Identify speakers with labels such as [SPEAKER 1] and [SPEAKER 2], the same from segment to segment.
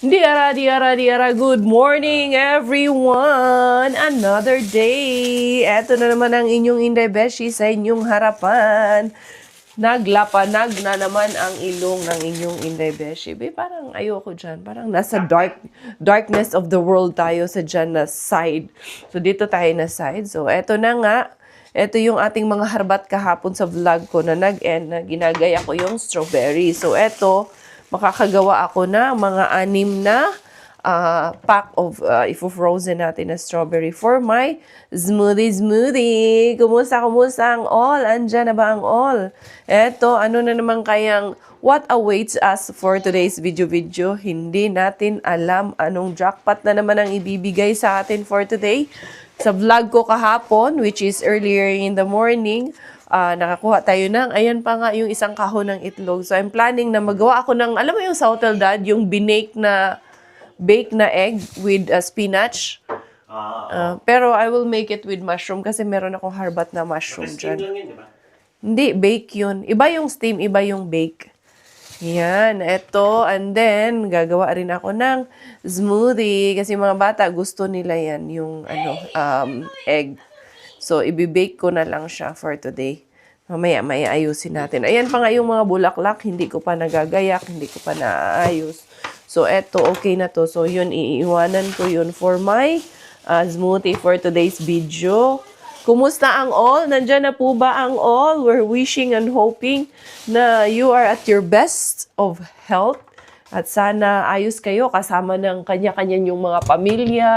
[SPEAKER 1] Diara, good morning everyone! Another day! Eto na naman ang inyong Inday Beshi sa inyong harapan. Naglapanag na naman ang ilong ng inyong Inday Beshi. Parang ayoko dyan. Parang nasa darkness of the world tayo sa dyan na side. So dito tayo na side. So eto na nga. Ito yung ating mga harbat kahapon sa vlog ko na nag-end na ginagaya ko yung strawberry. So eto, makakagawa ako na mga 6 na pack of ifo-frozen natin na strawberry for my smoothie. Kumusta ang all? Andyan na ba ang all? Eto, ano na naman kayang what awaits us for today's video? Hindi natin alam anong jackpot na naman ang ibibigay sa atin for today. Sa vlog ko kahapon, which is earlier in the morning, nakakuha tayo ng, ayan pa nga yung isang kahon ng itlog. So, I'm planning na magawa ako ng, alam mo yung sa Hotel Dad, yung bake na egg with spinach. Pero I will make it with mushroom kasi meron akong harbat na mushroom dyan.
[SPEAKER 2] Steam lang yun, di ba?
[SPEAKER 1] Hindi, bake yun. Iba yung steam, iba yung bake. Yan, eto. And then, gagawa rin ako ng smoothie. Kasi mga bata, gusto nila yan, yung egg. So, ibibake ko na lang siya for today. Mamaya, may ayusin natin. Ayan pa nga yung mga bulaklak. Hindi ko pa nagagayak, hindi ko pa naayos. So, eto, okay na to. So, yun, iiwanan ko yun for my smoothie for today's video. Kumusta ang all? Nandyan na po ba ang all? We're wishing and hoping na you are at your best of health. At sana ayos kayo kasama ng kanya-kanya yung mga pamilya.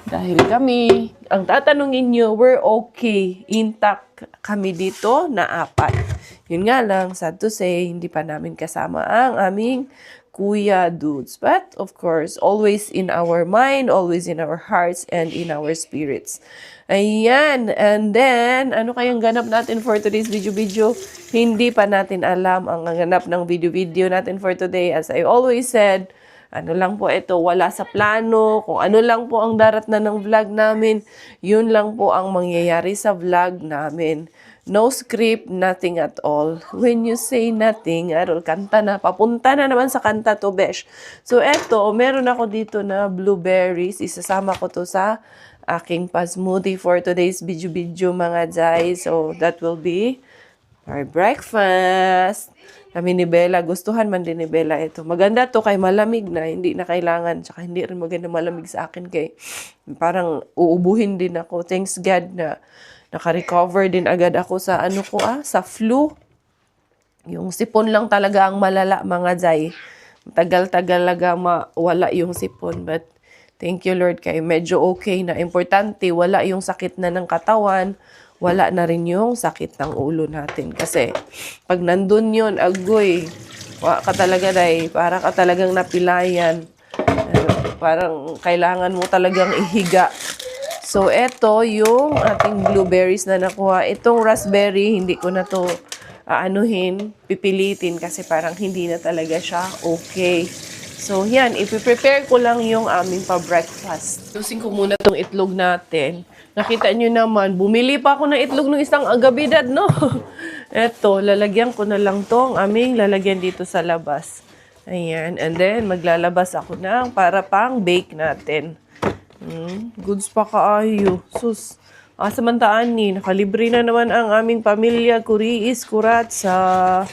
[SPEAKER 1] Dahil kami, ang tatanungin nyo, we're okay. Intact kami dito na 4. Yun nga lang, sad to say, hindi pa namin kasama ang aming Kuya Dudes. But, of course, always in our mind, always in our hearts, and in our spirits. Ayan. And then, ano kayang ganap natin for today's video? Hindi pa natin alam ang ganap ng video natin for today. As I always said, ano lang po ito, wala sa plano. Kung ano lang po ang darat na ng vlog namin, yun lang po ang mangyayari sa vlog namin. No script, nothing at all. When you say nothing, kanta na. Papunta na naman sa kanta to, besh. So, eto, meron ako dito na blueberries. Isasama ko to sa aking pa-smoothie for today's video mga jay. So, that will be our breakfast. Kami ni Bella, gustuhan man din ni Bella ito. Maganda to kay malamig na, hindi na kailangan. Tsaka hindi rin maganda malamig sa akin kay parang uubuhin din ako. Thanks God na naka-recover din agad ako sa sa flu. Yung sipon lang talaga ang malala mga jay. Tagal-tagal laga mawala yung sipon. But thank you Lord kay medyo okay na. Importante, wala yung sakit na ng katawan. Wala na rin yung sakit ng ulo natin. Kasi, pag nandun yun, agoy, wala ka talaga day, para ka talagang napilayan. Parang kailangan mo talagang ihiga. So, eto yung ating blueberries na nakuha. Itong raspberry, hindi ko na to pipilitin kasi parang hindi na talaga siya okay. So, yan, ipiprepare ko lang yung aming pa-breakfast. Tusin ko muna tong itlog natin. Nakita nyo naman, bumili pa ako ng itlog ng isang agabidad, no? Eto, lalagyan ko na lang tong aming lalagyan dito sa labas. Ayan, and then maglalabas ako ng para pang bake natin. Goods pa kaayo. Sus, samantaan ni, nakalibre na naman ang aming pamilya, kuriis, kuratsa.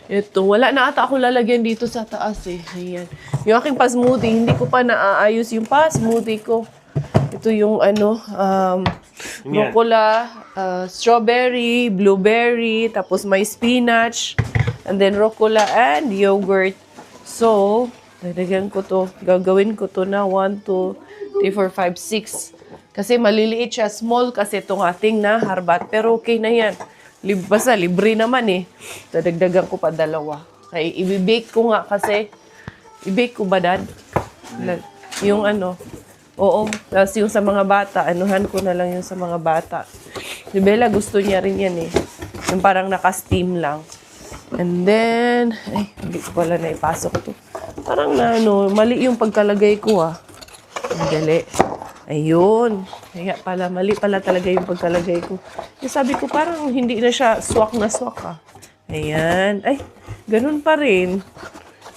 [SPEAKER 1] Ito, wala na ata akong lalagyan dito sa taas eh. Ayan. Yung aking pa-smoothie, hindi ko pa naaayos yung pa-smoothie ko. Ito yung rucola, strawberry, blueberry, tapos may spinach, and then rucola and yogurt. So, lalagyan ko to. Gagawin ko to na 1, 2, 3, 4, 5, 6. Kasi maliliit siya. Small kasi itong ating na harbat. Pero okay na yan. Basta libre naman eh. Dadagdagan ko pa 2. Kaya i-bake ko nga kasi. I-bake ko ba, Dad? Yung oo. Tapos yung sa mga bata, anuhan ko na lang yung sa mga bata. Si Bella gusto niya rin yan eh. Yung parang naka-steam lang. And then, ay, hindi ko pala na ipasok to. Parang mali yung pagkalagay ko ah. Dali. Ayun. Kaya pala, mali pala talaga yung pagkalagay ko. Yung sabi ko, parang hindi na siya swak na swak ah. Ayan. Ay, ganun pa rin.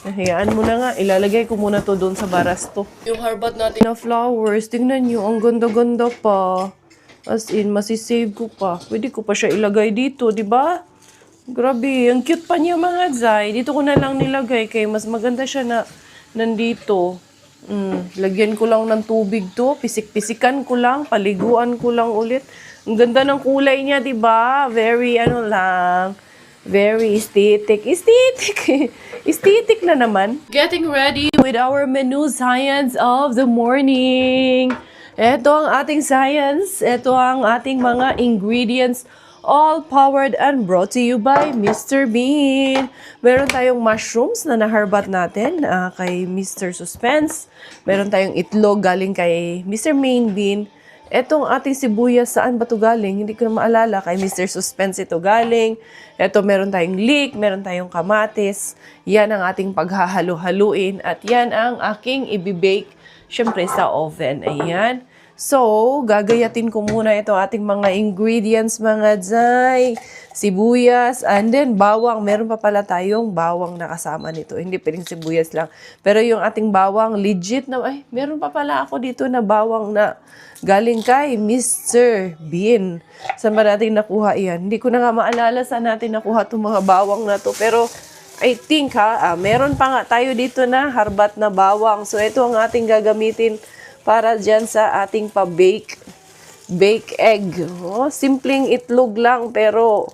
[SPEAKER 1] Hayaan mo na nga. Ilalagay ko muna to doon sa barasto. Yung harbat natin na flowers, tingnan nyo, ang ganda-ganda pa. As in, masisave ko pa. Pwede ko pa siya ilagay dito, di ba? Grabe, ang cute pa niya mga Zay. Dito ko na lang nilagay kay mas maganda siya na nandito. Lagyan ko lang ng tubig to. Pisik-pisikan ko lang. Paliguan ko lang ulit. Ang ganda ng kulay niya, di ba? Very, very aesthetic. Aesthetic! Aesthetic na naman. Getting ready with our menu science of the morning. Ito ang ating science. Ito ang ating mga ingredients. All powered and brought to you by Mr. Bean. Meron tayong mushrooms na naharbat natin kay Mr. Suspense. Meron tayong itlog galing kay Mr. Main Bean. Etong ating sibuyas, saan ba ito galing? Hindi ko na maalala. Kay Mr. Suspense ito galing. Ito, meron tayong leek, meron tayong kamatis. Yan ang ating paghahalo-haluin. At yan ang aking ibibake, syempre, sa oven. Ayan. So, gagayatin ko muna ito ating mga ingredients, mga Zay. Sibuyas, and then bawang. Meron pa pala tayong bawang na kasama nito. Hindi pwedeng sibuyas lang. Pero yung ating bawang, legit na, meron pa pala ako dito na bawang na galing kay Mr. Bean. Saan ba natin nakuha yan? Hindi ko na nga maalala saan natin nakuha itong mga bawang na to. Pero, I think meron pa nga tayo dito na harbat na bawang. So, ito ang ating gagamitin para dyan sa ating pa-bake egg. Oh, simpleng itlog lang pero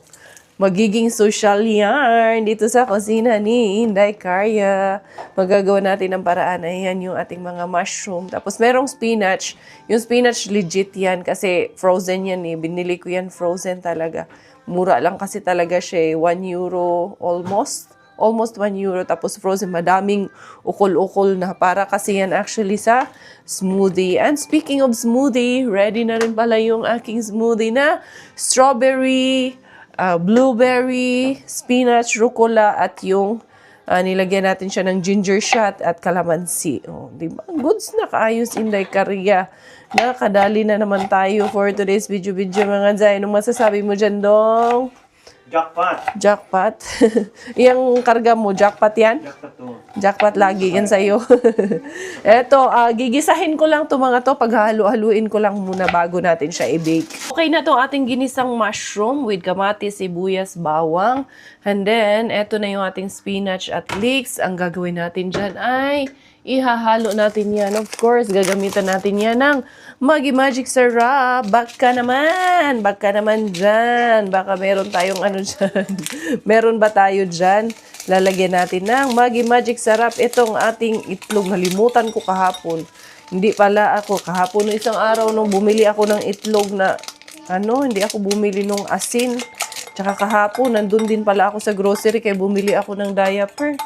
[SPEAKER 1] magiging social yarn dito sa kusina ni Inday Carya. Magagawa natin ng paraan. Ayan yung ating mga mushroom. Tapos merong spinach. Yung spinach legit yan kasi frozen yan eh. Binili ko yan frozen talaga. Mura lang kasi talaga siya. 1 euro almost 1 euro. Tapos frozen, madaming ukol-ukol na. Para kasi yan actually sa smoothie. And speaking of smoothie, ready na rin pala yung aking smoothie na strawberry, blueberry, spinach, rucola, at yung nilagyan natin siya ng ginger shot at calamansi. Oh, diba? Goods na kaayos, Inday Carya. Nakadali na naman tayo for today's video mga Zay. Anong masasabi mo dyan, Dong? Jackpot. Yung karga mo, jackpot yan? Jackpot lagi yan sa'yo. Eto, gigisahin ko lang to mga to. Paghahalo-haluin ko lang muna bago natin siya i-bake. Okay na to ating ginisang mushroom with kamatis, sibuyas, bawang. And then, eto na yung ating spinach at leeks. Ang gagawin natin dyan ay ihahalo natin yan. Of course, gagamitan natin yan ng Maggi Magic Syrup. Baka naman dyan. Baka meron tayong ano dyan. Meron ba tayo dyan? Lalagyan natin ng Maggi Magic Syrup. Itong ating itlog. Nalimutan ko kahapon. Hindi pala ako. Kahapon no isang araw nung bumili ako ng itlog na hindi ako bumili nung asin. Tsaka kahapon, nandun din pala ako sa grocery kaya bumili ako ng diaper.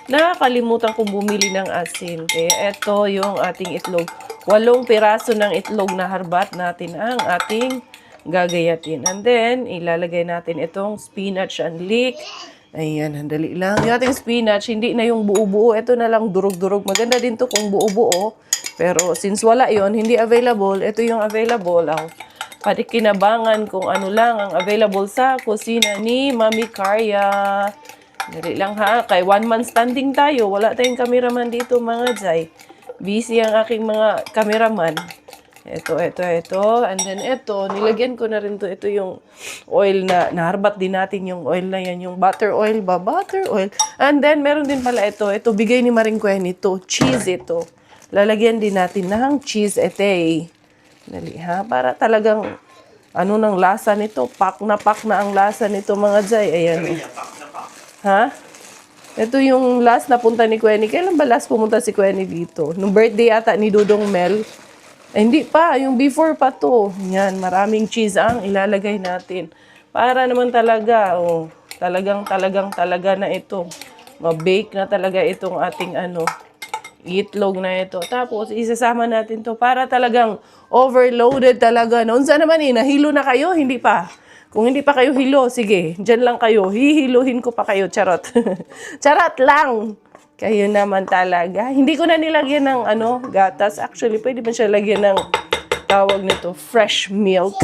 [SPEAKER 1] Nakakalimutan kong bumili ng asin. Kaya ito yung ating itlog. 8 piraso ng itlog na harbat natin ang ating gagayatin. And then, ilalagay natin itong spinach and leek. Ayan, handali lang. Yung ating spinach, hindi na yung buo-buo. Ito na lang durog-durog. Maganda din to kung buo-buo. Pero since wala yon, hindi available, ito yung available. Patikinabangan kung ano lang ang available sa kusina ni Mami Carya. Dali lang kay 1 month standing tayo. Wala tayong cameraman dito mga Zay. Busy ang aking mga cameraman. Ito. And then ito, nilagyan ko na rin to. Ito yung oil na naharbat din natin yung oil na yan. Yung butter oil ba? Butter oil. And then meron din pala ito. Ito, bigay ni Maring Kwen ito. Cheese ito. Lalagyan din natin ng cheese ete. Dali para talagang ng lasa nito. Pak na ang lasa nito mga Zay. Ayan. Ito yung last na punta ni Kwenny. Kailan ba last pumunta si Kwenny dito? Nung birthday ata ni Dudong Mel. Hindi pa. Yung before pa to. Yan. Maraming cheese ang ilalagay natin. Para naman talaga. Talaga na ito. Ma-bake na talaga itong ating itlog na ito. Tapos, isasama natin to para talagang overloaded talaga. Noon sa naman nahilo na kayo? Hindi pa. Kung hindi pa kayo hilo, sige, dyan lang kayo. Hihiluhin ko pa kayo, charot. Charot lang. Kayo naman talaga. Hindi ko na nilagyan ng gatas. Actually, pwede ba siya lagyan ng tawag nito, fresh milk.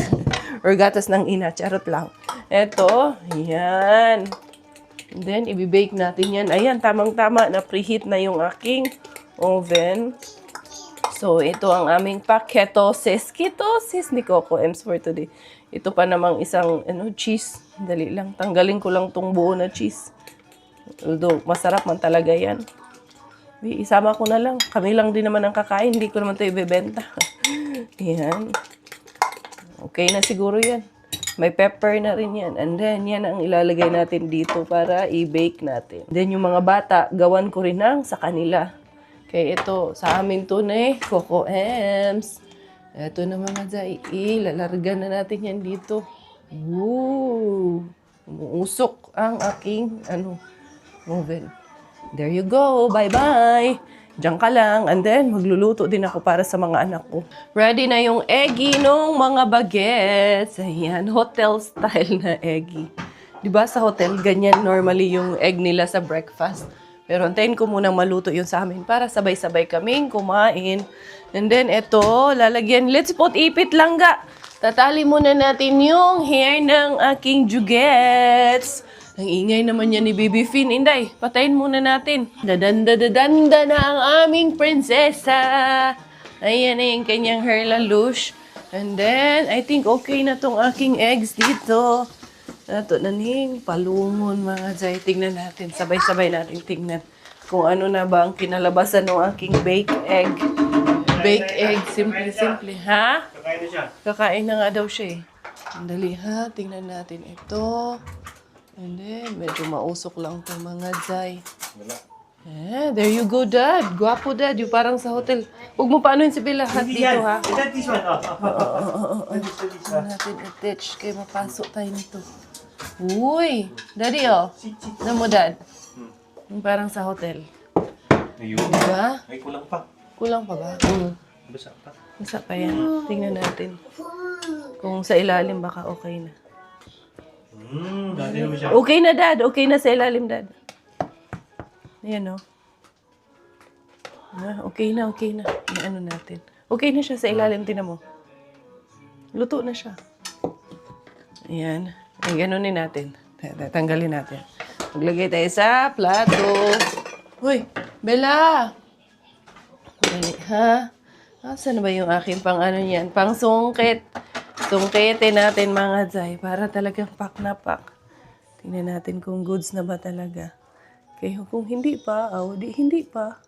[SPEAKER 1] Or gatas ng ina, charot lang. Eto, yan. And then, ibibake natin yan. Ayan, tamang-tama na preheat na yung aking oven. So, ito ang aming paketosis. Ketosis ni Coco Ems for today. Ito pa namang isang cheese. Dali lang. Tanggalin ko lang tong buo na cheese. Although, masarap man talaga yan. Isama ko na lang. Kami lang din naman ang kakain. Hindi ko naman ito ibebenta. Yan. Okay na siguro yan. May pepper na rin yan. And then, yan ang ilalagay natin dito para i-bake natin. Then, yung mga bata, gawan ko rin ng sa kanila. Kaya ito, sa amin to na Coco Ems. Ito na mga Zay. Lalargan na natin yan dito. Woo! Umuusok ang aking, oven. There you go. Bye-bye! Diyan ka lang. And then, magluluto din ako para sa mga anak ko. Ready na yung eggy nung mga bagets. Ayan, hotel style na eggy. Diba sa hotel, ganyan normally yung egg nila sa breakfast. Pero antayin ko munang maluto yun sa amin para sabay-sabay kaming kumain. And then, ito, lalagyan. Let's put ipit langga. Tatali muna natin yung hair ng aking jugets. Ang ingay naman yan ni Baby Finn. Inday, patayin muna natin. Dadanda na ang aming prinsesa. Ayan na yung kanyang hair lalush. And then, I think okay na tong aking eggs dito. Ito na ning palungon mga Zay. Tingnan natin. Sabay-sabay natin tingnan kung ano na ba ang kinalabasan ng aking baked egg. Baked egg. Simple-simple. Ha?
[SPEAKER 2] Kakain na siya.
[SPEAKER 1] Kakain na nga daw siya eh. Andali ha. Tingnan natin ito. And then, medyo mausok lang itong mga Zay. There you go, Dad. Gwapo, Dad. Yung parang sa hotel. Huwag mo paanoin si Bella. Hat dito, ha?
[SPEAKER 2] This one.
[SPEAKER 1] Huwag natin i-ditch. Kaya mapasok tayo nito. Uy! Daddy, oh. Ano mo, Dad? Yung parang sa hotel.
[SPEAKER 2] Ayun.
[SPEAKER 1] Diba?
[SPEAKER 2] Ay, kulang pa.
[SPEAKER 1] Kulang pa ba?
[SPEAKER 2] Basa pa.
[SPEAKER 1] Basta pa yan. Tingnan natin. Kung sa ilalim, baka okay na.
[SPEAKER 2] Dati naman siya.
[SPEAKER 1] Okay na, Dad. Okay na sa ilalim, Dad. Ayan, oh. Okay na, okay na. Ano natin. Okay na siya sa ilalim. Tinan mo. Luto na siya. Ayan. Ay, ganunin natin. Tanggalin natin. Maglagay tayo sa plato. Hoy, Bella! Dali, ha? Saan ba yung aking pang ano yan? Pang sungkit. Sungkitin natin mga Zay para talagang pak na pak. Tingnan natin kung goods na ba talaga. Kaya kung hindi pa, hindi pa.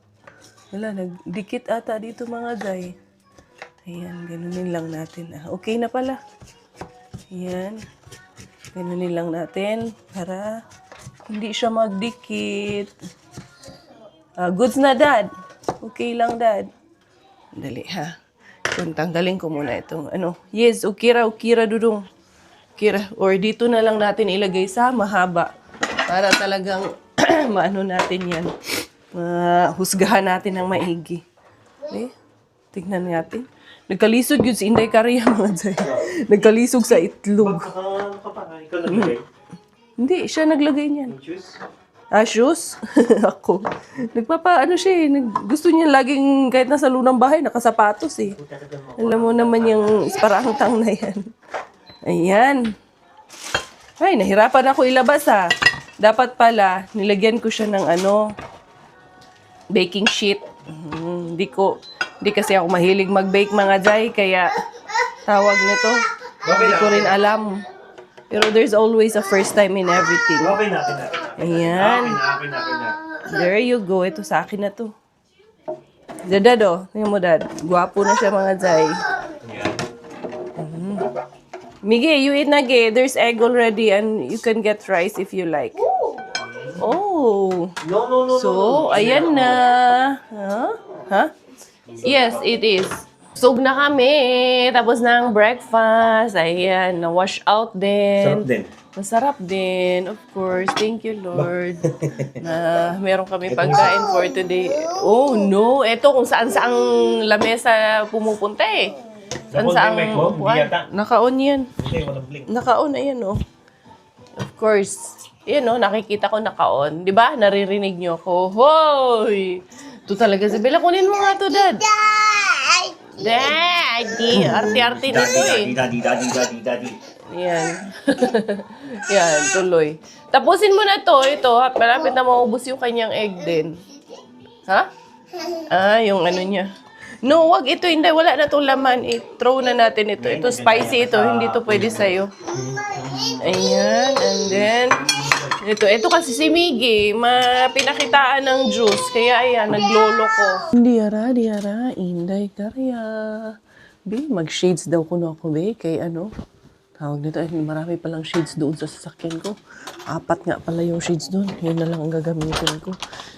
[SPEAKER 1] Wala, nagdikit ata dito mga Zay. Ayan, ganunin lang natin. Okay na pala. Ayan. Ganunin lang natin para hindi siya magdikit. Goods na, Dad. Okay lang, Dad. Dali, ha? Tanggalin ko muna itong Yes, ukira, dudong. Ukira. Or dito na lang natin ilagay sa mahaba. Para talagang maano natin yan. Husgahan natin ng maigi. Okay? Tignan natin. Nagkalisod yun si Inday Kariya mga Zay. Nagkalisog sa itlog.
[SPEAKER 2] Ikaw naglagay?
[SPEAKER 1] Hindi, siya naglagay niyan.
[SPEAKER 2] Juice?
[SPEAKER 1] Shoes? Ako. Siya eh. Gusto niya laging kahit nasa lunang bahay, nakasapatos eh. Alam mo naman yung parang-tang na yan. Ayan. Ay, nahirapan ako ilabas ha. Dapat pala, nilagyan ko siya ng baking sheet. Hindi kasi ako mahilig mag-bake mga Zay, kaya tawag nito. Hindi ko rin alam. Pero there's always a first time in everything.
[SPEAKER 2] Okay na.
[SPEAKER 1] Ayan.
[SPEAKER 2] Okay na.
[SPEAKER 1] There you go. Ito sa akin na to. Dad, oh. Tingnan mo, Dad. Gwapo na siya mga Zay.
[SPEAKER 2] Ayan.
[SPEAKER 1] Miggy, you eat na, Gay. There's egg already and you can get rice if you like. Oh.
[SPEAKER 2] No.
[SPEAKER 1] So, ayan na. Huh? Yes, it is. Sug na kami. Tapos na ang breakfast. Ayan, na-wash out din.
[SPEAKER 2] Sarap din.
[SPEAKER 1] Masarap din, of course. Thank you, Lord. Na meron kami pagkain for today. Oh, no. Ito kung saan-saang lamesa pumupunta eh. Saan-saang
[SPEAKER 2] Naka-on yung mic mo? Hindi yata.
[SPEAKER 1] Naka-on yan.
[SPEAKER 2] Hindi, walang blink.
[SPEAKER 1] Naka-on, ayan oh. Of course. Ayan oh, nakikita ko naka-on. Di ba? Naririnig niyo ako. Hoy! Ito talaga si Bella. Kunin mo nga to, Dad. Daddy! Arte-arte nito eh.
[SPEAKER 2] Daddy.
[SPEAKER 1] Yan. Yan, tuloy. Tapusin mo na to. Ito, malapit na maubos yung kanyang egg din. Ha? Yung ano niya. No, wag ito. Hindi, wala na itong laman. I-throw na natin ito. Ito, spicy ito. Hindi to pwede sa'yo. Ayan. And then, ito kasi si Miggy, pinakitaan ng juice. Kaya ayan, naglolo ko. Diara, inday karya. Be, mag-shades daw ko na ako, be. Kay ano, tawag nito, marami palang shades doon sa sasakyan ko. 4 nga pala yung shades doon. Yun na lang ang gagamitin ko.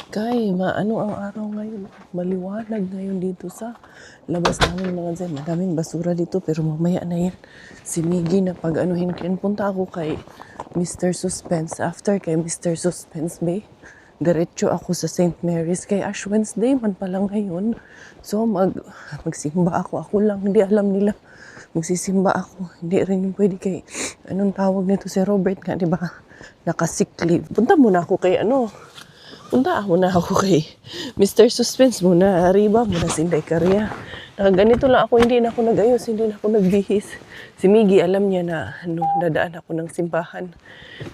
[SPEAKER 1] Kay, ano ang araw ngayon? Maliwanag ngayon dito sa labas namin mga dyan. Madaming basura dito, pero mamaya na yan. Si Miggy na pag-anuhin, punta ako kay Mr. Suspense. After kay Mr. Suspense, be, diretso ako sa St. Mary's. Kay Ash Wednesday man pala ngayon. So, magsimba ako. Ako lang, hindi alam nila. Magsisimba ako. Hindi rin yung pwede kay, anong tawag nito si Robert nga, di ba? Naka-sick leave. Punta muna ako kay Mr. Suspense muna. Arriba muna si Inday Karya. Ganito lang ako, hindi na ako nag-ayos, hindi na ako nagbihis. Si Miggy, alam niya na dadaan ako ng simbahan.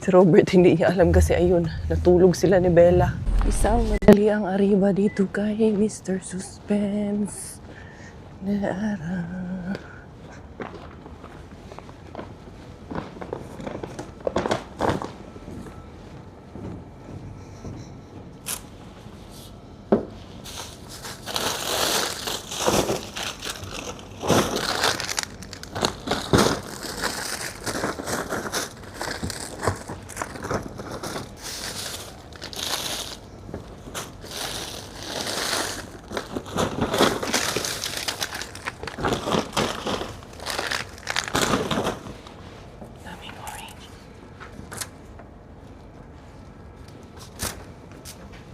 [SPEAKER 1] Si Robert, hindi niya alam kasi ayun, natulog sila ni Bella. Isang madali ang arriba dito kay Mr. Suspense.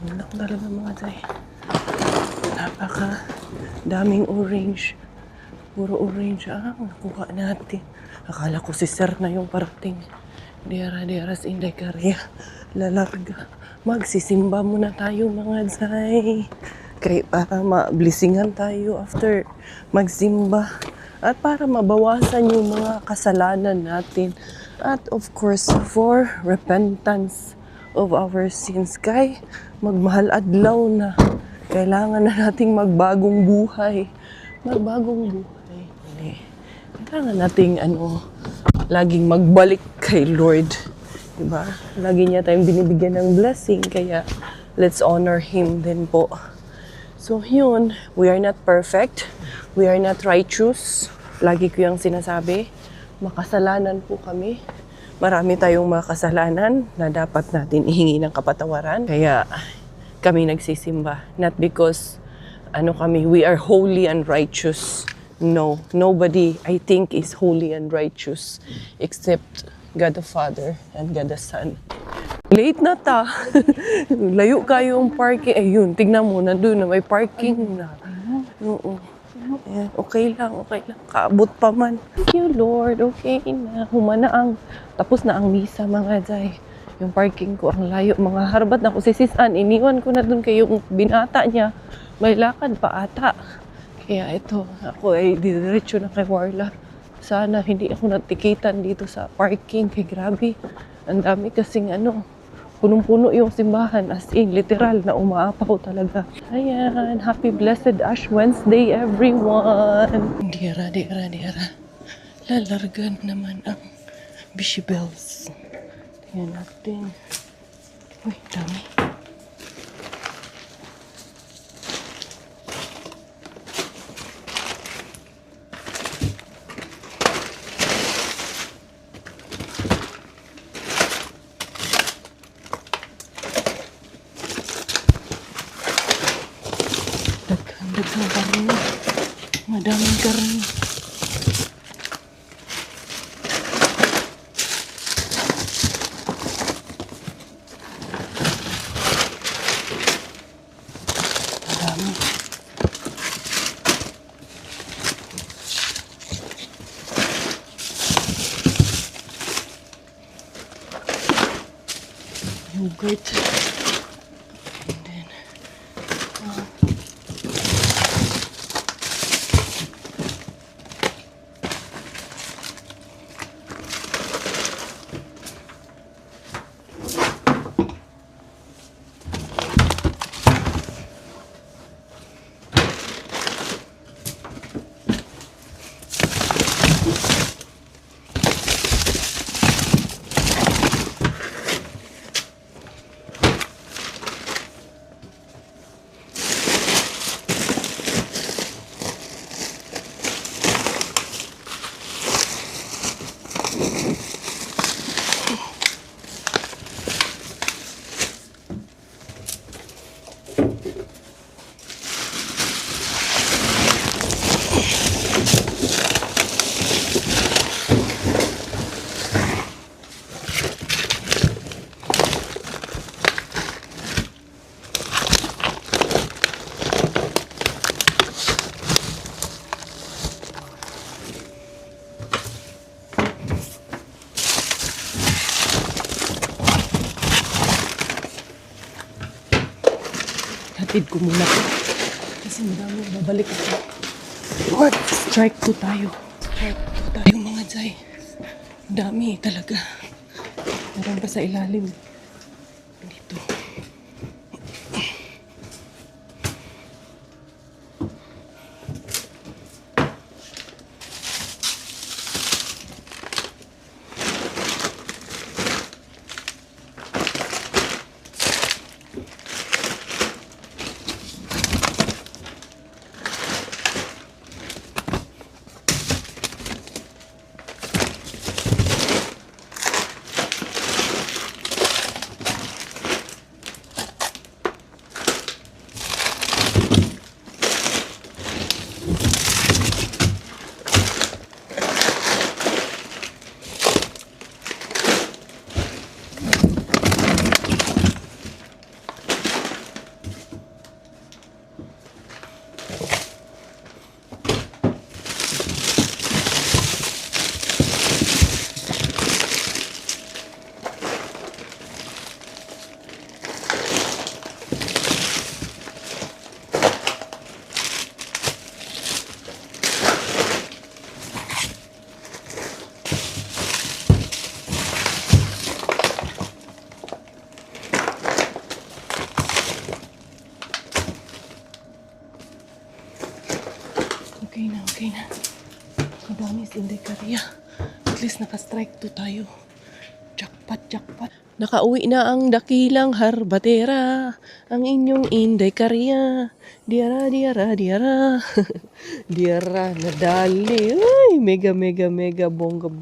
[SPEAKER 1] Anak talaga mga day. Napaka daming orange. Puro orange ang nakuha natin. Akala ko si Sir na yung parating. Diara si Inday Karya. Lalarga. Magsisimba muna tayo mga day. Kaya para ma-blessingan tayo after magsimba. At para mabawasan yung mga kasalanan natin. At of course, for repentance of our sins. Kay magmahal adlaw na. Kailangan na nating magbagong buhay. Magbagong buhay. Kailangan nating laging magbalik kay Lord. Diba? Lagi niya tayong binibigyan ng blessing. Kaya let's honor Him din po. So yun, we are not perfect. We are not righteous. Lagi ko yung sinasabi. Makasalanan po kami. Marami tayong mga kasalanan na dapat natin ihingi ng kapatawaran. Kaya kami nagsisimba. Not because we are holy and righteous. No, nobody I think is holy and righteous except God the Father and God the Son. Late na ta. Layo kayo yung parking. Ayun, tignan mo, nandun na may parking na. Oo. Ayan, okay lang. Kaabot pa man. Thank you, Lord. Okay na. Tapos na ang misa, mga day. Yung parking ko, ang layo. Mga harbat na ko si Sisan. Iniwan ko na dun kay yung binata niya. May lakad pa ata. Kaya ito, ako ay diretso na kay Warla. Sana hindi ako natikitan dito sa parking. Kay grabe. Ang dami kasing punong-puno yung simbahan, as in, literal na umaapaw talaga. Ayan, happy blessed Ash Wednesday, everyone! Diara. Lalargan naman ang Bishibels. Tingnan natin. Uy, dami. Daghang karne. Madaming karne. Madami. Yogurt. Hatid ko muna to. Kasi madami, babalik ako. Strike 2 tayo. Strike 2 tayo mga Jai. Dami talaga. Meron pa sa ilalim. Dito. Okay na. Madami is Inday Korea. At least naka-strike 2 tayo. Jackpot. Nakauwi na ang dakilang harbatera. Ang inyong Inday Korea. Diara. Diara, nadali. Ay, mega, bonggang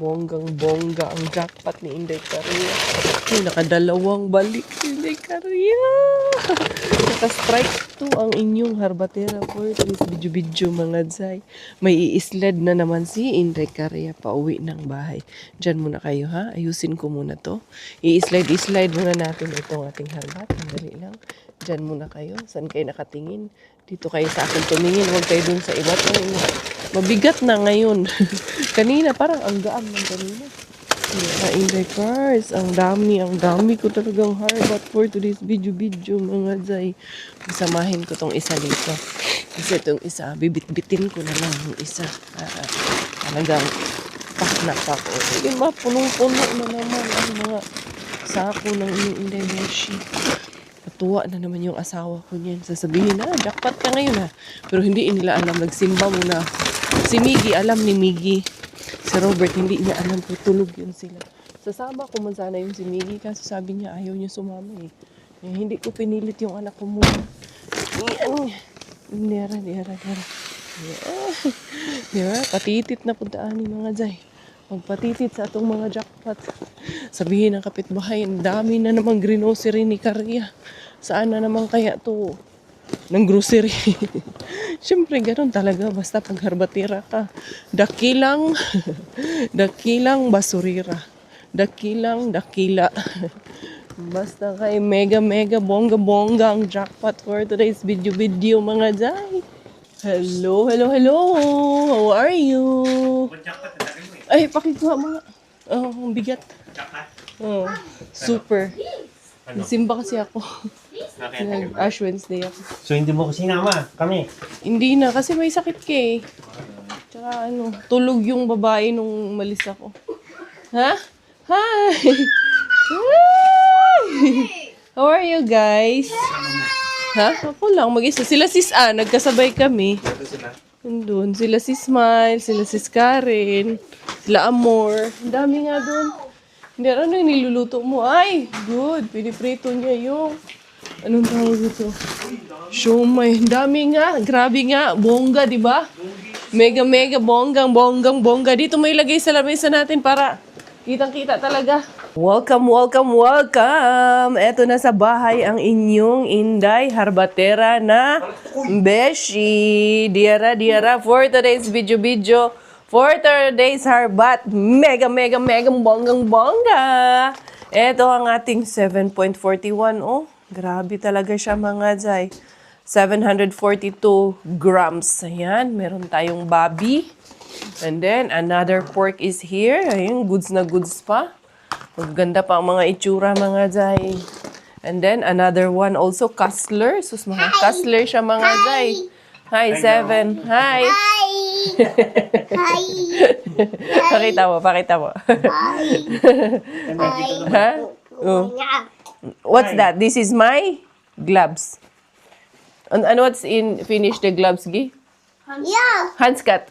[SPEAKER 1] bongga ang jackpot ni Inday Korea. Ay, nakadalawang balik si Inday Korea. Naka-strike 2 ang inyong harbatera for this video mga Zay. May i-sled na naman si Inday Korea pauwi ng bahay. Diyan muna kayo ha. Ayusin ko muna to. I-slide muna natin itong ating harbat. Dali lang. Diyan muna kayo. Saan kayo nakatingin? Dito kayo sa akin tumingin. Huwag kayo dun sa iba. Mabigat na ngayon. Kanina parang ang gaan ng kanina. Inday cars. Ang dami ko talagang harbat for today's video mga Zay. Samahin ko tong isa dito. Kasi itong isa, bibit-bitin ko na lang yung isa. Talagang pak na pak. Sige ba, punong-puno na naman ang mga sako ng inyong Inday Beshi. Natuwa na naman yung asawa ko niyan. Sasabihin na, jackpot ka ngayon ha. Pero hindi nila alam, nagsimba muna. Si Miggy, alam ni Miggy. Si Robert, hindi niya alam kung tulog yun sila. Sasama ko man sana yung si Miggy kasi sabi niya ayaw niya sumama eh. Hindi ko pinilit yung anak ko muna. Diara. Diba? Patitit na puntaan ni mga Zay. Magpatitit sa atong mga jackpot. Sabihin ng kapitbahay, ang dami na namang grocery ni Korea. Saan na naman kaya to ng grocery? Siyempre, ganun talaga. Basta pag harbatira ka. Dakilang basurira. Dakila. Basta kay mega, bongga ang jackpot for today's video mga Zay. Hello. How are you? Ay, pakikuha mga. Ang bigat. Super. Simba kasi ako. Ash Wednesday ako.
[SPEAKER 2] So, hindi mo ko sinama kami.
[SPEAKER 1] Hindi na, kasi may sakit ka eh. Tsaka tulog yung babae nung malis ako. Ha? Hi! Hi! How are you guys? Ha? Ako lang, mag-isa. Sila sis nagkasabay kami. Nandun. Sila si Smile, sila si Karen, sila Amor. Ang dami nga doon. Hindi, ano yung niluluto mo? Ay, good. Piniprito niya yung, anong tawag ito? Siomay. Ang dami nga. Grabe nga. Bongga, di ba? Mega, bonggang. Dito may lagay sa lamesa natin para kitang-kita talaga. Welcome. Eto na sa bahay ang inyong Inday Harbatera na Beshi. Diara for today's video. For today's harbat. Mega, bonggang. Eto ang ating 7.41. Oh, grabe talaga siya mga Zay. 742 grams. Ayan, meron tayong babi. And then, another pork is here. Ayun, goods na goods pa. Maganda pa ang mga itsura mga Zay. And then, another one also, Castler. Sus, mga Castler siya, mga Zay. Hi, 7. Hi. Pakita mo, pakita mo. Ha? Oh. What's that? This is my gloves. And what's in finish the gloves, Gi?
[SPEAKER 3] Yeah.
[SPEAKER 1] Hanskat.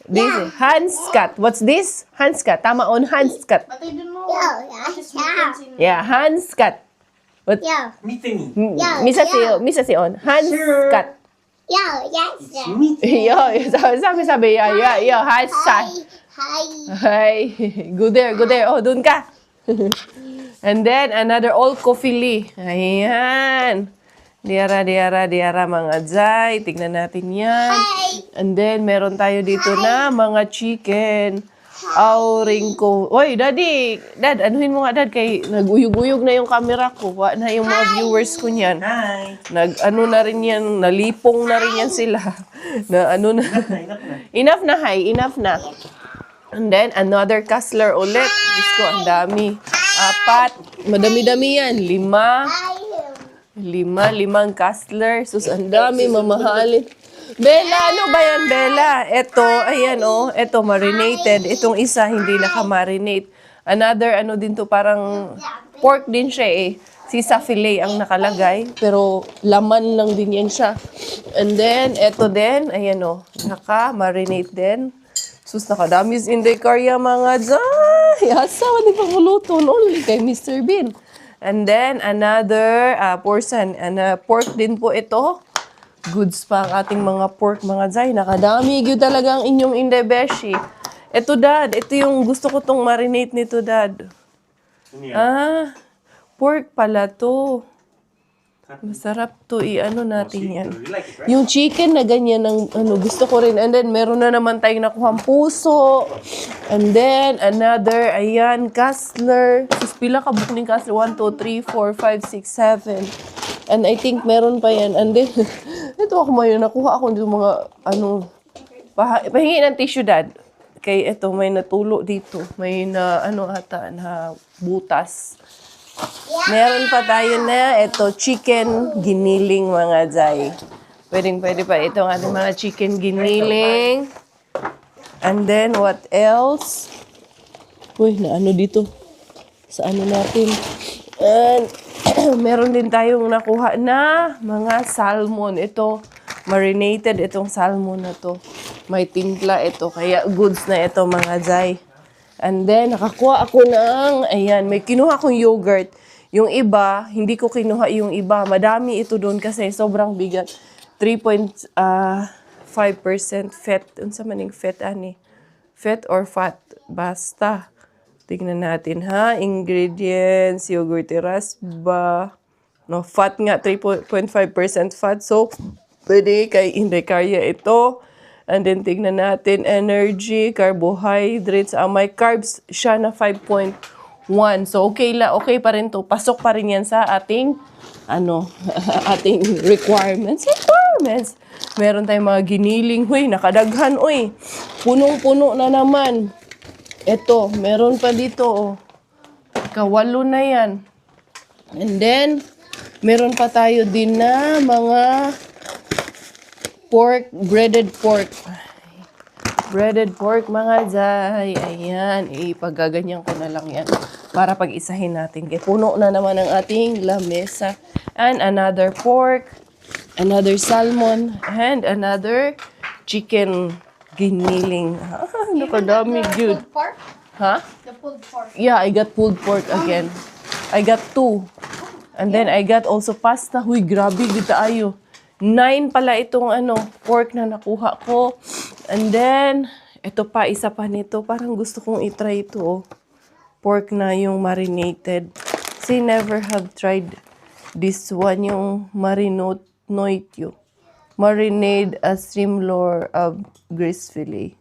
[SPEAKER 1] This is Hanskat. What's this? Hanskat. Tama on Hanskat.
[SPEAKER 4] But I don't know
[SPEAKER 3] Yeah.
[SPEAKER 4] what is difference in
[SPEAKER 1] Yeah, Hanskat. What?
[SPEAKER 3] Yeah.
[SPEAKER 2] Meet me.
[SPEAKER 1] Misa si on. Hanskat.
[SPEAKER 3] Yeah. Yes.
[SPEAKER 2] Meet me.
[SPEAKER 1] Yo, sabi, yo, Hanskat.
[SPEAKER 3] Hi.
[SPEAKER 1] Hi. Go there. Oh, dun ka. And then, another all coffee. Ayan. Diara, mga Zay. Tignan natin yan. And then, meron tayo dito na mga chicken. Auring ko. Oy, Daddy. Dad, anuhin mo nga, Dad. Kay naguyog-uyog na yung camera ko. Wa na yung mga viewers ko niyan.
[SPEAKER 2] Hi.
[SPEAKER 1] Nag-ano na rin yan. Nalipong na rin yan sila. na ano na.
[SPEAKER 2] Enough na.
[SPEAKER 1] Enough na. And then, another Castler ulit. Diyos ko, ang dami. 4. Madami-dami yan. 5 Castler. Sus, ang dami, mamahalin. Bella, ano ba yan, Bella? Ito, ayan, oh. Ito, marinated. Itong isa, hindi naka-marinate. Another, ano din to, parang pork din siya, eh. Sisa filet ang nakalagay. Pero, laman lang din yan siya. And then, ito din, ayan, oh. Naka-marinate din. Sus, nakadami in the karya, mga Zay. Asa, wala pang luto only kay Mr. Bean. And then, another portion. Pork din po ito. Goods pa ang ating mga pork, mga Zay. Nakadami. Yun talaga ang inyong indebeshi. Ito, Dad. Ito yung gusto ko tong marinate nito, Dad. Pork pala to. Masarap to. I-ano natin yan.
[SPEAKER 2] You like it, right?
[SPEAKER 1] Yung chicken na ganyan ng gusto ko rin. And then, meron na naman tayong nakuhang puso. And then, another, ayan, Castler. Sus, pila ka book ng Castler? 1, 2, 3, 4, 5, 6, 7. And I think meron pa yan. And then, ito ako may nakuha ako dito mga, pahingi ng tissue, Dad. Kay ito, may natulo dito. May na, na butas. Meron pa tayo na ito, chicken giniling, mga Zay. Pwede pa itong ating mga chicken giniling. And then, what else? Uy, na ano dito? Sa ano natin? And, meron din tayong nakuha na mga salmon. Ito, marinated itong salmon na to. May timpla ito, kaya goods na ito, mga Zay. And then, nakakuha ako ng, ayan, may kinuha akong yogurt. Yung iba, hindi ko kinuha yung iba. Madami ito doon kasi sobrang bigat. 3.5% fat. Unsa maning fat, ani? Fat or fat? Basta. Tingnan natin, ha? Ingredients, yogurt rasba. No, fat nga, 3.5% fat. So, pwede kay hindi kaya ito. And then, tignan natin, energy, carbohydrates. May carbs siya na 5.1. So, okay pa rin to. Pasok pa rin yan sa ating, ating requirements. Meron tayong mga giniling. Huy, nakadaghan, uy. Punong-puno na naman. Ito, meron pa dito, oh. Kawalo na yan. And then, meron pa tayo din na mga pork, breaded pork. Breaded pork, mga Zay. Ayan, ipagaganyan ko na lang yan para pag-isahin natin. Kaya puno na naman ang ating lamesa. And another pork, another salmon, and another chicken giniling. Nakadami, dude.
[SPEAKER 4] pulled pork?
[SPEAKER 1] Ha?
[SPEAKER 4] The pulled pork.
[SPEAKER 1] Yeah, I got pulled pork again. I got 2. And then I got also pasta. Huy, grabe, dito ayo. 9 pala itong pork na nakuha ko. And then, ito pa, isa pa nito. Parang gusto kong itry ito, oh. Pork na yung marinated. See, never have tried this one, yung marinade a streamlore of grease fillet.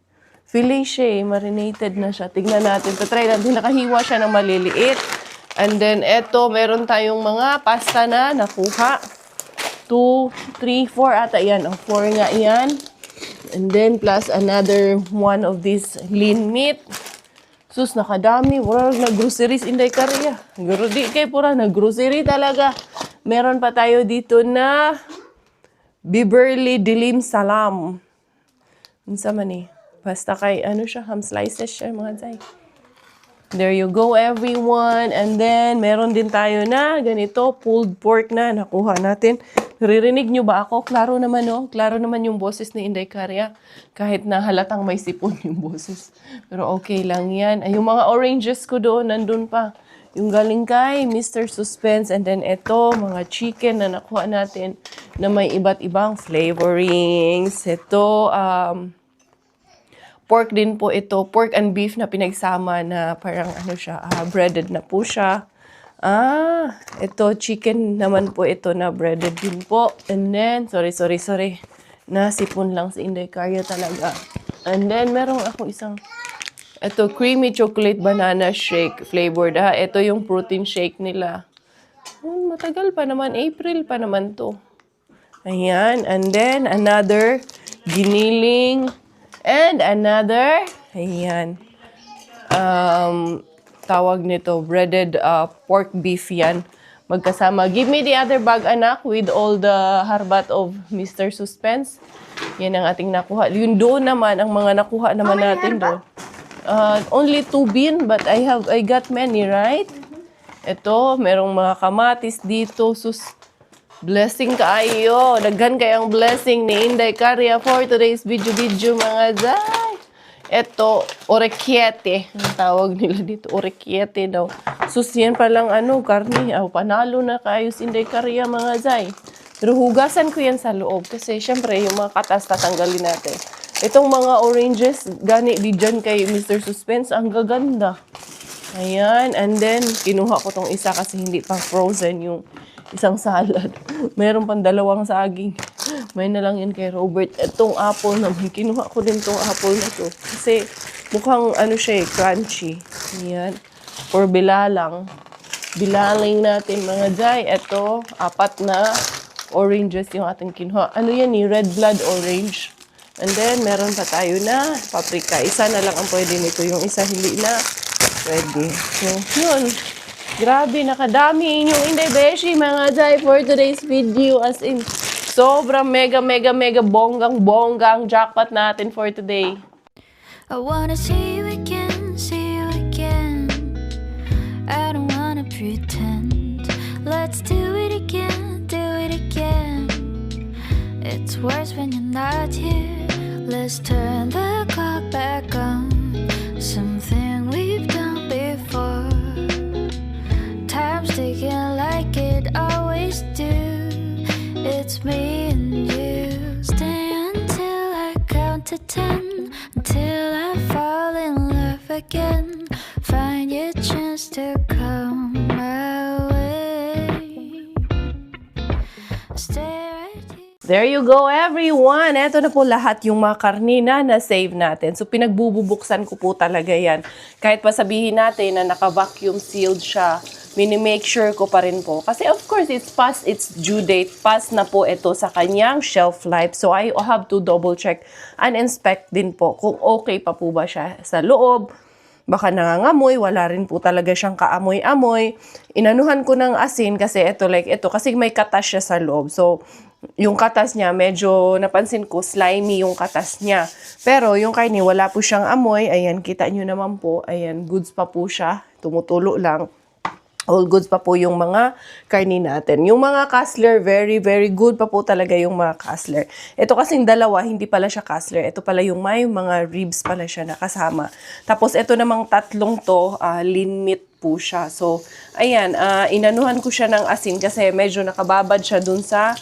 [SPEAKER 1] Fillet siya, marinated na siya. Tingnan natin. Try natin. Nakahiwa siya ng maliliit. And then, eto, meron tayong mga pasta na nakuha. 2, 3, 4 ata yan. 4 nga yan. And then, plus another one of this lean meat. Sus, nakadami. Wala nag-groceries inday karya. Garo di kay pura nag-grocery talaga. Meron pa tayo dito na Beverly Dilim Salam. Unsa man eh. Basta kay ano siya, ham slices siya mga zay. There you go everyone. And then meron din tayo na ganito, pulled pork na nakuha natin. Naririnig nyo ba ako? Klaro naman no? Klaro naman yung boses ni Inday Karya. Kahit na halatang may sipon yung boses. Pero okay lang yan. Ay, yung mga oranges ko doon, nandun pa. Yung galing kay Mr. Suspense. And then ito, mga chicken na nakuha natin na may iba't ibang flavorings. Ito, pork din po ito. Pork and beef na pinagsama na parang ano siya, breaded na po siya. Ito chicken naman po ito na breaded din po. And then, sorry. Nasipon lang si Inday Karya talaga. And then, meron ako isang, ito creamy chocolate banana shake flavored. Ito yung protein shake nila. Matagal pa naman, April pa naman to. Ayan. And then, another giniling. And another, ayan, tawag nito, breaded pork beef yan. Magkasama. Give me the other bag, anak, with all the harbat of Mr. Suspense. Yan ang ating nakuha. Yun doon naman, ang mga nakuha naman natin doon. Only 2 bin, but I got many, right? Ito, merong mga kamatis dito. Sus, blessing kaayo. Daghan kayang blessing ni Inday Karya for today's video mga zay. Ito, orekiete. Ang tawag nila dito, orekiete daw. Sus, yan palang karni. Panalo na kayo si Inday Karya mga zay. Pero hugasan ko yan sa loob. Kasi syempre, yung mga katas tatanggalin natin. Itong mga oranges, gani di dyan kay Mr. Suspense. Ang gaganda. Ayan. And then, kinuha ko tong isa kasi hindi pang frozen yung isang salad. Mayroon pang 2 saging. May na lang yan kay Robert. Itong apple naman. Kinuha ko din tong apple na to. Kasi mukhang siya crunchy. Yan. For bilalang. Bilaling natin mga jay. Ito, 4 na oranges yung ating kinuha. Ano yan eh? Red blood orange. And then, meron pa tayo na paprika. Isa na lang ang pwede nito. Yung isa hindi na pwede. So, yun. Grabe, nakadami inyong Inday Beshi, mga jay, for today's video. As in, sobrang mega bonggang jackpot natin for today.
[SPEAKER 5] I wanna see you again, see you again. I don't wanna pretend. Let's do it again, do it again. It's worse when you're not here. Let's turn the clock back on. Something we've done before. Time's ticking like it always do. It's me and you. Stay until I count to 10. Until I fall in love again. Find your chance to come my way. Stay right here.
[SPEAKER 1] There you go, everyone. Ito na po lahat yung mga karni na na-save natin. So, pinagbubuksan ko po talaga yan. Kahit pa sabihin natin na naka-vacuum sealed siya, mini-make sure ko pa rin po. Kasi of course, it's past its due date. Past na po ito sa kanyang shelf life. So, I have to double check and inspect din po kung okay pa po ba siya sa loob. Baka nangangamoy, wala rin po talaga siyang kaamoy-amoy. Inanuhan ko ng asin kasi ito, kasi may katas siya sa loob. So, yung katas niya, medyo napansin ko, slimy yung katas niya. Pero yung karne, wala po siyang amoy. Ayan, kita nyo naman po. Ayan, goods pa po siya. Tumutulo lang. All goods pa po yung mga karne natin. Yung mga Kassler, very good pa po talaga yung mga Kassler. Ito kasing dalawa, hindi pala siya Kassler. Ito pala yung may mga ribs pala siya nakasama. Tapos ito namang tatlong to, lean meat po siya. So, ayan, inanuhan ko siya ng asin kasi medyo nakababad siya dun sa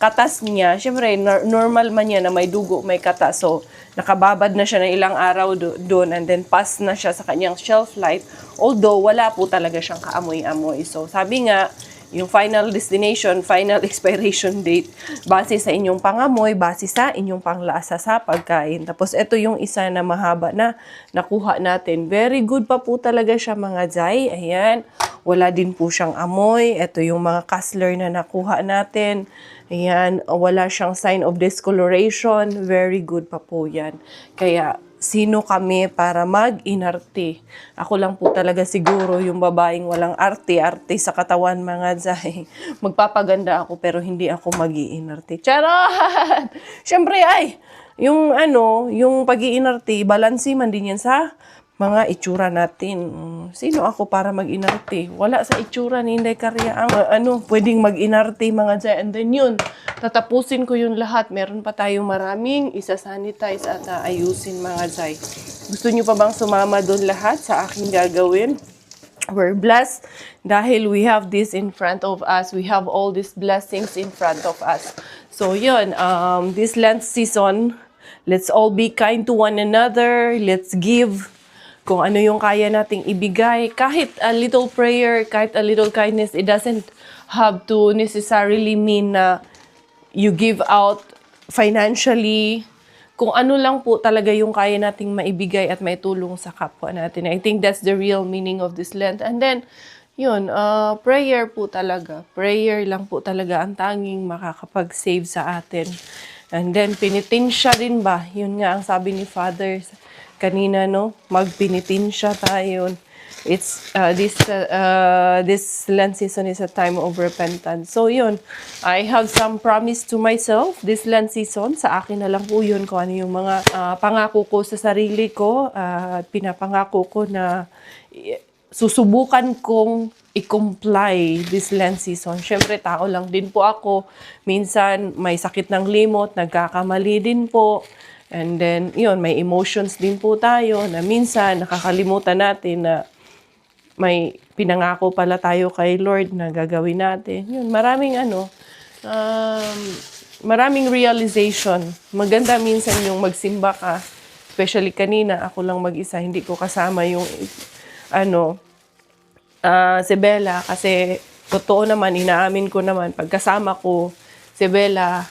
[SPEAKER 1] katas niya. Siyempre, normal man yan na may dugo, may katas. So, nakababad na siya ng ilang araw doon and then pass na siya sa kanyang shelf life. Although, wala po talaga siyang kaamoy-amoy. So, sabi nga, yung final destination, final expiration date, base sa inyong pangamoy, base sa inyong panglasa sa pagkain. Tapos, ito yung isa na mahaba na nakuha natin. Very good pa po talaga siya, mga jay. Ayan. Wala din po siyang amoy. Ito yung mga Kassler na nakuha natin. Ayan. Wala siyang sign of discoloration. Very good pa po yan. Kaya, sino kami para mag-inarte. Ako lang po talaga siguro yung babaeng walang arte-arte sa katawan, mga Zay. Magpapaganda ako pero hindi ako mag-iinarte. Charot! Siyempre ay, yung yung pag-iinarte, balansi man din yan sa mga itsura natin. Sino ako para mag-inarte? Wala sa itsura ni Inday Karya ang pwedeng mag-inarte, mga Zay. And then yun, tatapusin ko yung lahat. Meron pa tayong maraming isa-sanitize at ayusin, mga Zay. Gusto nyo pa bang sumama doon lahat sa aking gagawin? We're blessed dahil we have this in front of us. We have all these blessings in front of us. So yun, this Lent season, let's all be kind to one another. Let's give kung ano yung kaya nating ibigay. Kahit a little prayer, kahit a little kindness, it doesn't have to necessarily mean na you give out financially. Kung ano lang po talaga yung kaya nating maibigay at maitulong sa kapwa natin. I think that's the real meaning of this Lent. And then, yun, prayer po talaga. Prayer lang po talaga ang tanging makakapag-save sa atin. And then, penitensya din ba? Yun nga ang sabi ni Father kanina, no? Magpenitensya tayo. It's this Lent season is a time of repentance. So yun, I have some promise to myself this Lent season. Sa akin na lang po yun kung ano yung mga pangako ko sa sarili ko. At pinapangako ko na susubukan kong i-comply this Lent season. Siyempre, tao lang din po ako. Minsan, may sakit ng limot, nagkakamali din po. And then, yun, may emotions din po tayo na minsan nakakalimutan natin na may pinangako pala tayo kay Lord na gagawin natin. Yun, maraming realization. Maganda minsan yung magsimba ka. Especially kanina, ako lang mag-isa. Hindi ko kasama yung, si Bella. Kasi, totoo naman, inaamin ko naman, pagkasama ko, si Bella,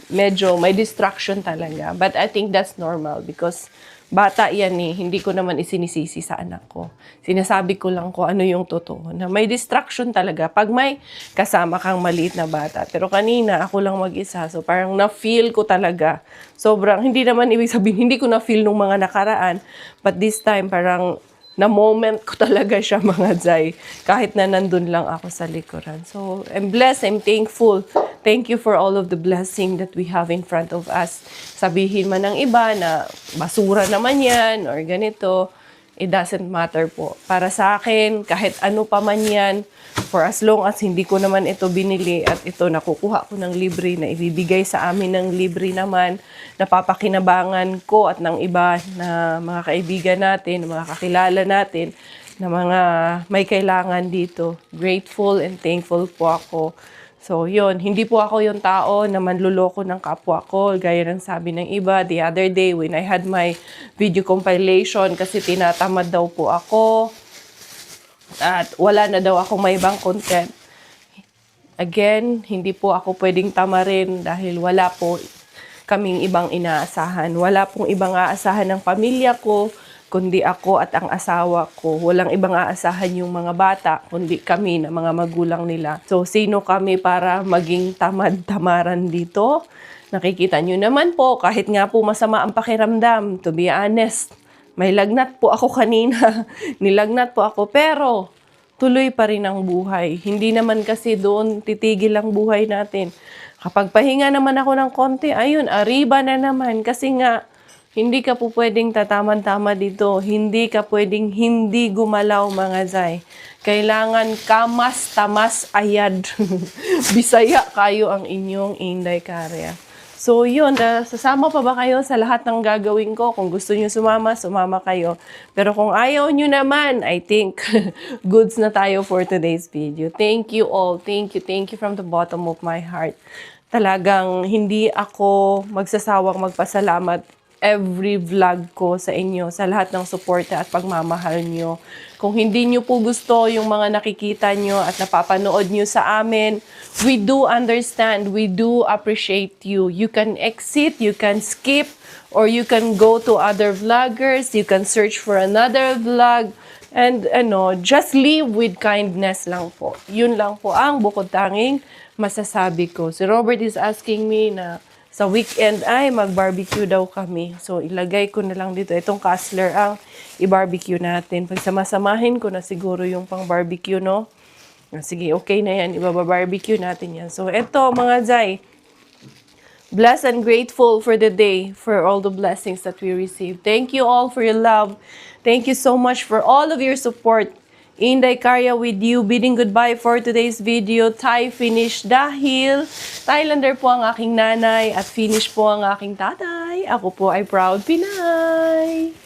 [SPEAKER 1] medyo may distraction talaga. But I think that's normal because bata yan eh. Hindi ko naman isinisisi sa anak ko. Sinasabi ko lang kung ano yung totoo. Na may distraction talaga pag may kasama kang maliit na bata. Pero kanina, ako lang mag-isa. So parang na-feel ko talaga. Sobrang, hindi naman ibig sabihin, hindi ko na-feel nung mga nakaraan. But this time, parang na-moment ko talaga siya, mga Zay. Kahit na nandun lang ako sa likuran. So, I'm blessed. I'm thankful. Thank you for all of the blessing that we have in front of us. Sabihin man ng iba na basura naman yan or ganito, it doesn't matter po. Para sa akin, kahit ano pa man yan, for as long as hindi ko naman ito binili at ito nakukuha ko ng libre na ibibigay sa amin ng libre naman, napapakinabangan ko at ng iba na mga kaibigan natin, mga kakilala natin, na mga may kailangan dito. Grateful and thankful po ako. So, yun. Hindi po ako yung tao na manluloko ng kapwa ko. Gaya ng sabi ng iba, the other day when I had my video compilation kasi tinatamad daw po ako at wala na daw akong may ibang content. Again, hindi po ako pwedeng tamarin dahil wala po kaming ibang inaasahan. Wala pong ibang aasahan ng pamilya ko, kundi ako at ang asawa ko. Walang ibang aasahan yung mga bata, kundi kami na mga magulang nila. So, sino kami para maging tamad-tamaran dito? Nakikita nyo naman po, kahit nga po masama ang pakiramdam, to be honest, may lagnat po ako kanina. Nilagnat po ako, pero tuloy pa rin ang buhay. Hindi naman kasi doon titigil ang buhay natin. Kapag pahinga naman ako ng konti, ayun, ariba na naman. Kasi nga, hindi ka po pwedeng tataman-tama dito. Hindi ka pwedeng hindi gumalaw, mga Zay. Kailangan kamas-tamas ayad. Bisaya kayo ang inyong Inday Karya. So yun, sasama pa ba kayo sa lahat ng gagawin ko? Kung gusto nyo sumama, sumama kayo. Pero kung ayaw nyo naman, I think goods na tayo for today's video. Thank you all. Thank you from the bottom of my heart. Talagang hindi ako magsasawang magpasalamat every vlog ko sa inyo, sa lahat ng suporta at pagmamahal nyo. Kung hindi nyo po gusto yung mga nakikita nyo at napapanood nyo sa amin, we do understand, we do appreciate you. You can exit, you can skip, or you can go to other vloggers, you can search for another vlog, and just live with kindness lang po. Yun lang po ang bukod tanging masasabi ko. Si Robert is asking me na, sa weekend ay mag-barbecue daw kami. So, ilagay ko na lang dito. Itong Kassler ang i-barbecue natin. Pagsamasamahin ko na siguro yung pang-barbecue, no? Sige, okay na yan. Ibaba-barbecue natin yan. So, eto mga Zay. Blessed and grateful for the day, for all the blessings that we receive. Thank you all for your love. Thank you so much for all of your support. Inday Karya with you, bidding goodbye for today's video. Thai finish dahil Thailander po ang aking nanay at Finnish po ang aking tatay. Ako po ay proud Pinay.